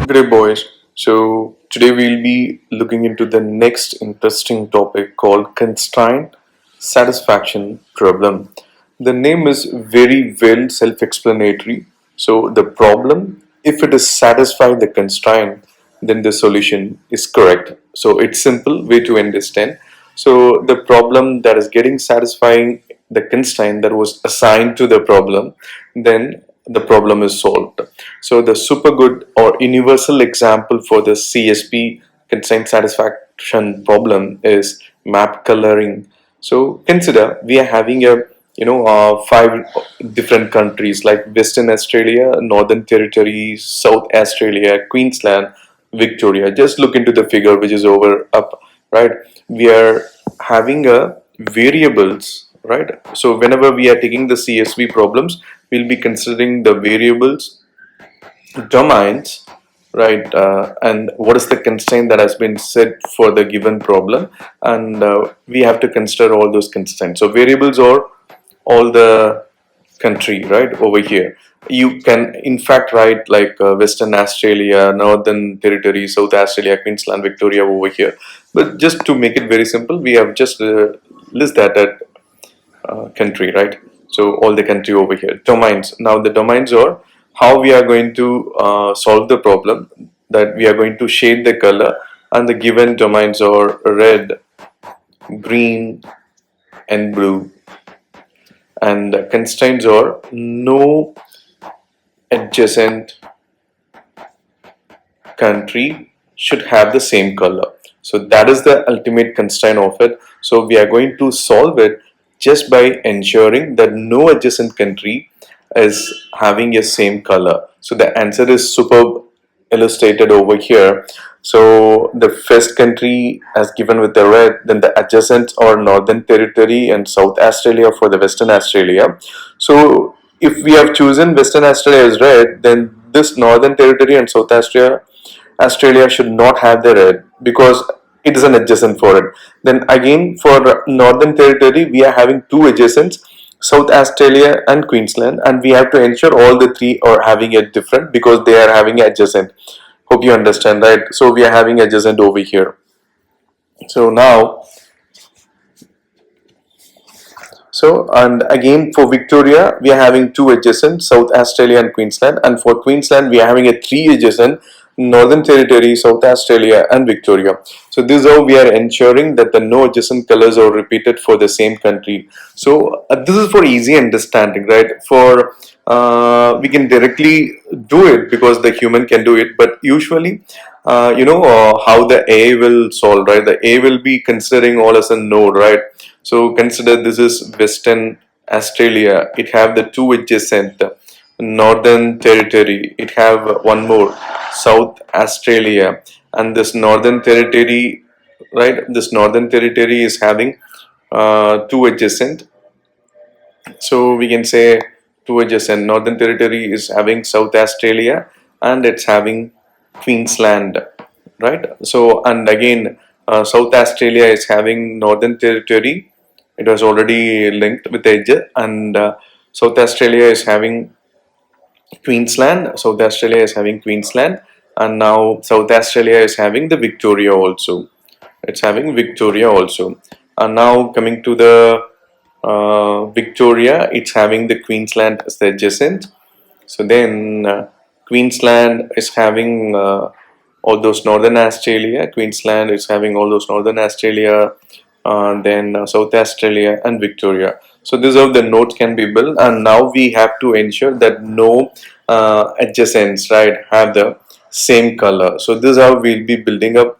Great boys. So today we'll be looking into the next interesting topic called constraint satisfaction problem. The name is very well self-explanatory. So the problem, if it is satisfy the constraint, then the solution is correct. So it's simple way to understand. So the problem that is getting satisfying the constraint that was assigned to the problem, then the problem is solved. So the super good or universal example for the CSP constraint satisfaction problem is map coloring. So consider we are having a five different countries like Western Australia, Northern Territory, South Australia, Queensland, Victoria. Just look into the figure which is over up, right? We are having a variables, right? So whenever we are taking the CSV problems, we'll be considering the variables, domains, right? And what is the constraint that has been set for the given problem, and we have to consider all those constraints. So variables are all the country, right? Over here you can in fact write like Western Australia, Northern Territory, South Australia, Queensland, Victoria over here, but just to make it very simple we have just list that at country, right? So all the country over here. Domains. Now the domains are how we are going to solve the problem, that we are going to shade the color, and the given domains are red, green, and blue. And the constraints are no adjacent country should have the same color. So that is the ultimate constraint of it. So we are going to solve it just by ensuring that no adjacent country is having a same color. So the answer is superb illustrated over here. So the first country as given with the red, then the adjacent or Northern Territory and South Australia for the Western Australia. So if we have chosen Western Australia as red, then this Northern Territory and South Australia should not have the red because it is an adjacent for it. Then again for Northern Territory we are having two adjacents, South Australia and Queensland, and we have to ensure all the three are having it different because they are having adjacent. Hope you understand, right? So we are having adjacent over here. So now, so and again for Victoria we are having two adjacent, South Australia and Queensland, and for Queensland we are having a three adjacent, Northern Territory, South Australia and Victoria. So this is how we are ensuring that the no adjacent colors are repeated for the same country. So this is for easy understanding, right? For we can directly do it because the human can do it, but usually how the A will solve, right? The A will be considering all as a node, right? So consider this is Western Australia. It have the two adjacent, Northern Territory. It have one more, South Australia, and this Northern Territory, right? This Northern Territory is having two adjacent. So we can say two adjacent. Northern Territory is having South Australia, and it's having Queensland, right? So and again, South Australia is having Northern Territory. It was already linked with edge, and South Australia is having Queensland. South Australia is having Queensland, and now South Australia is having the Victoria also. It's having Victoria also, and now coming to the Victoria, it's having the Queensland as the adjacent. So then Queensland is having all those Northern Australia. Queensland is having all those Northern Australia, then South Australia and Victoria. So this is how the nodes can be built, and now we have to ensure that no adjacents, right, have the same color. So this is how we'll be building up,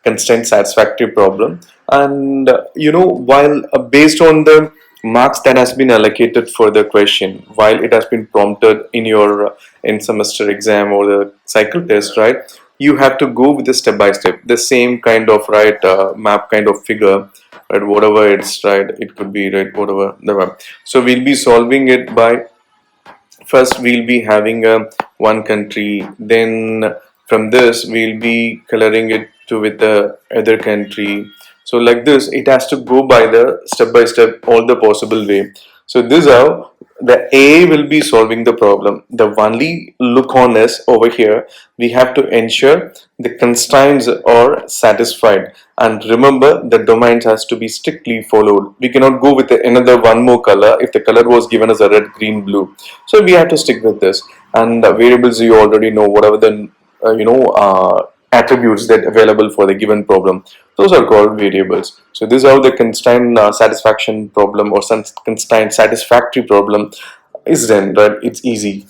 constraint satisfactory problem. And while based on the marks that has been allocated for the question, while it has been prompted in your in semester exam or the cycle test, right, you have to go with the step by step, the same kind of, right, map kind of figure, right, whatever it's, right, it could be, right, whatever the map. So we'll be solving it by, first we'll be having a one country, then from this we'll be coloring it to with the other country. So like this it has to go by the step by step all the possible way. So this is how the A will be solving the problem. The only look on is over here. We have to ensure the constraints are satisfied, and remember the domains has to be strictly followed. We cannot go with another one more color if the color was given as a red, green, blue. So we have to stick with this. And variables, you already know whatever the attributes that available for the given problem, those are called variables. So this is how the constraint satisfaction problem or some constraint satisfactory problem is done, right? It's easy.